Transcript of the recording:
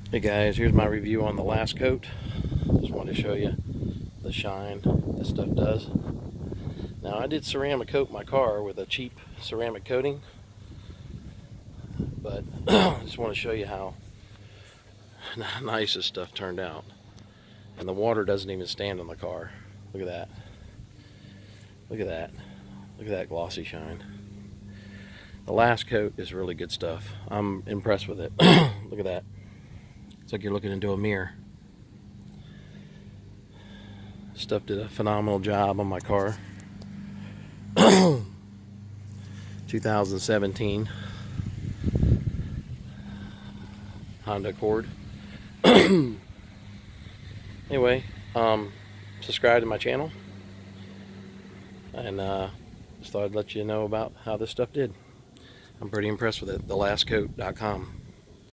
Hey guys, here's my review on the last coat. Just wanted to show you the shine this stuff does. Now I did ceramic coat my car with a cheap ceramic coating, but I just want to show you how nice this stuff turned out. And the water doesn't even stand on the car. Look at that. Look at that. Look at that glossy shine. The last coat is really good stuff. I'm impressed with it. Look at that. It's like you're looking into a mirror. Stuff did a phenomenal job on my car. 2017 Honda Accord. Anyway, subscribe to my channel, and just thought I'd let you know about how this stuff did. I'm pretty impressed with it. thelastcoat.com.